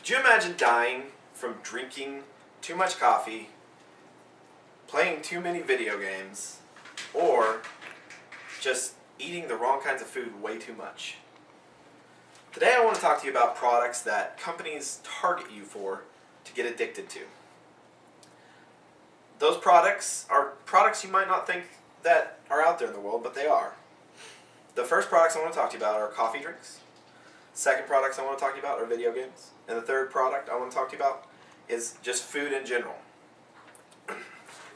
Could you imagine dying from drinking too much coffee, playing too many video games, or just eating the wrong kinds of food way too much? Today I want to talk to you about products that companies target you for to get addicted to. Those products are products you might not think that are out there in the world, but they are. The first products I want to talk to you about are coffee drinks. Second products I want to talk to you about are video games. And the third product I want to talk to you about is just food in general.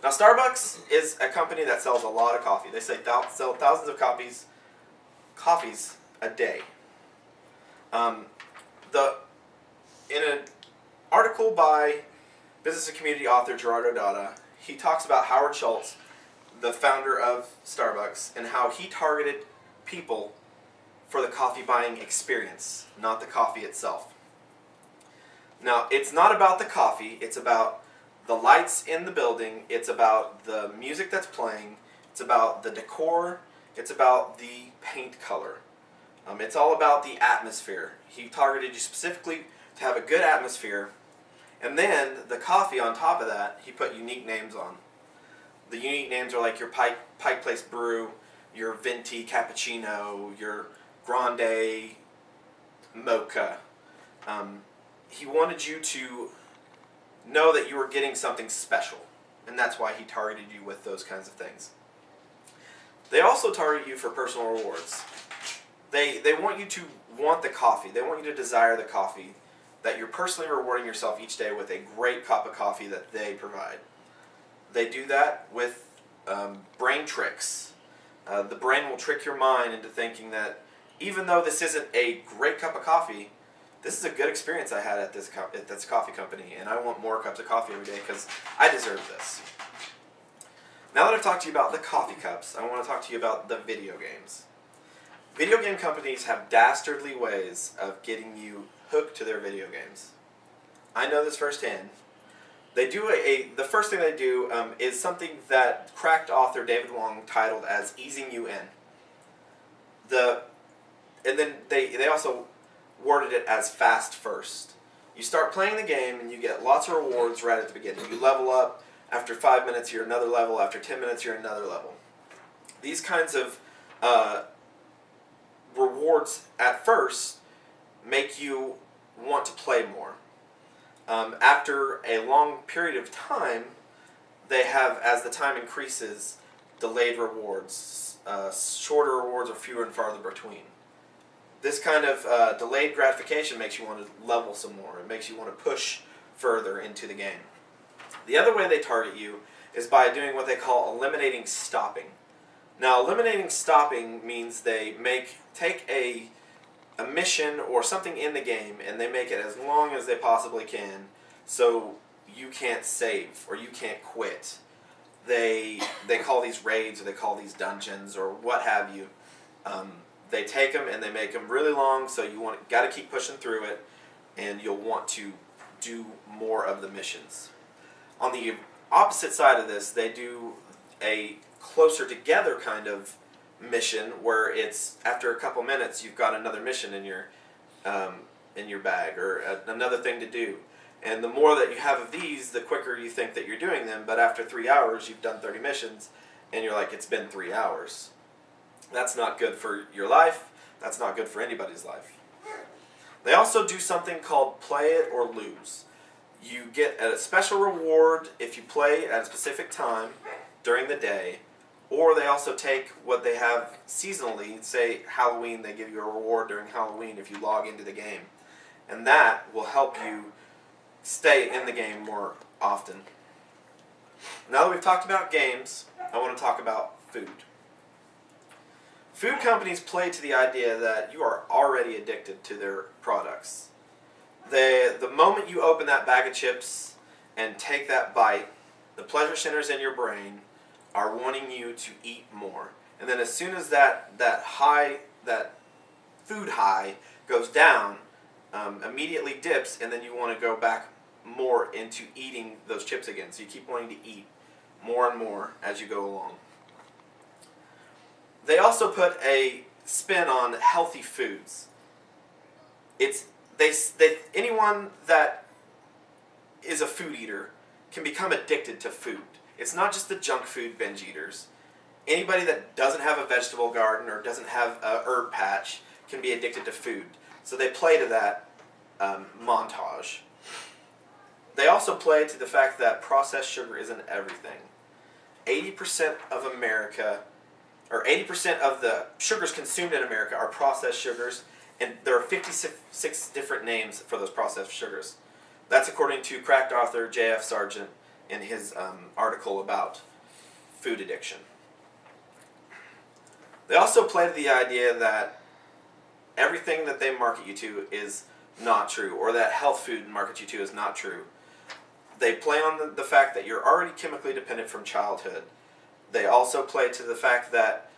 Now, Starbucks is a company that sells a lot of coffee. They sell thousands of coffees a day. In an article by business and community author Gerardo Dada, he talks about Howard Schultz, the founder of Starbucks, and how he targeted people for the coffee buying experience, not the coffee itself. Now, it's not about the coffee, it's about the lights in the building, it's about the music that's playing, it's about the decor, it's about the paint color. It's all about the atmosphere. He targeted you specifically to have a good atmosphere, and then the coffee on top of that, he put unique names on. The unique names are like your Pike Place Brew, your Venti Cappuccino, your Grande Mocha. He wanted you to know that you were getting something special, and that's why he targeted you with those kinds of things. They also target you for personal rewards. They want you to want the coffee. They want you to desire the coffee, that you're personally rewarding yourself each day with a great cup of coffee that they provide. They do that with brain tricks. The brain will trick your mind into thinking that even though this isn't a great cup of coffee, this is a good experience I had at this coffee company, and I want more cups of coffee every day because I deserve this. Now that I've talked to you about the coffee cups, I want to talk to you about the video games. Video game companies have dastardly ways of getting you hooked to their video games. I know this firsthand. They do the first thing they do is something that cracked author David Wong titled as easing you in. And then they also worded it as fast first. You start playing the game and you get lots of rewards right at the beginning. You level up. After 5 minutes you're another level. After 10 minutes you're another level. These kinds of rewards at first make you want to play more. After a long period of time, they have, as the time increases, delayed rewards. Shorter rewards are fewer and farther between. This kind of delayed gratification makes you want to level some more. It makes you want to push further into the game. The other way they target you is by doing what they call eliminating stopping. Now, eliminating stopping means they take a mission or something in the game and they make it as long as they possibly can so you can't save or you can't quit. They call these raids or they call these dungeons or what have you. They take them and they make them really long, so you got to keep pushing through it, and you'll want to do more of the missions. On the opposite side of this, they do a closer together kind of mission where it's after a couple minutes you've got another mission in your bag or another thing to do. And the more that you have of these, the quicker you think that you're doing them. But after 3 hours, you've done 30 missions, and you're like, it's been 3 hours. That's not good for your life. That's not good for anybody's life. They also do something called play it or lose. You get a special reward if you play at a specific time during the day, or they also take what they have seasonally, say Halloween, they give you a reward during Halloween if you log into the game. And that will help you stay in the game more often. Now that we've talked about games, I want to talk about food. Food companies play to the idea that you are already addicted to their products. The moment you open that bag of chips and take that bite, the pleasure centers in your brain are wanting you to eat more. And then as soon as that food high goes down, immediately dips, and then you want to go back more into eating those chips again. So you keep wanting to eat more and more as you go along. They also put a spin on healthy foods. anyone that is a food eater can become addicted to food. It's not just the junk food binge eaters. Anybody that doesn't have a vegetable garden or doesn't have a herb patch can be addicted to food. So they play to that montage. They also play to the fact that processed sugar isn't everything. 80% of America, or 80% of the sugars consumed in America are processed sugars, and there are 56 different names for those processed sugars. That's according to cracked author J.F. Sargent in his article about food addiction. They also play to the idea that everything that they market you to is not true, or that health food markets you to is not true. They play on the fact that you're already chemically dependent from childhood. They also play to the fact that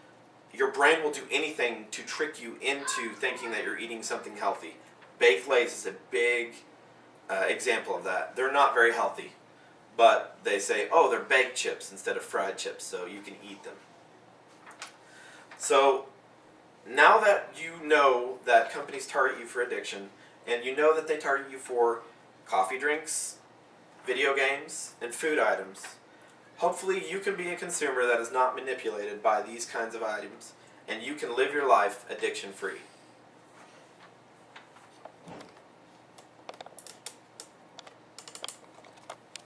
your brain will do anything to trick you into thinking that you're eating something healthy. Baked Lays is a big example of that. They're not very healthy, but they say, oh, they're baked chips instead of fried chips, so you can eat them. So now that you know that companies target you for addiction, and you know that they target you for coffee drinks, video games, and food items, hopefully you can be a consumer that is not manipulated by these kinds of items, and you can live your life addiction-free.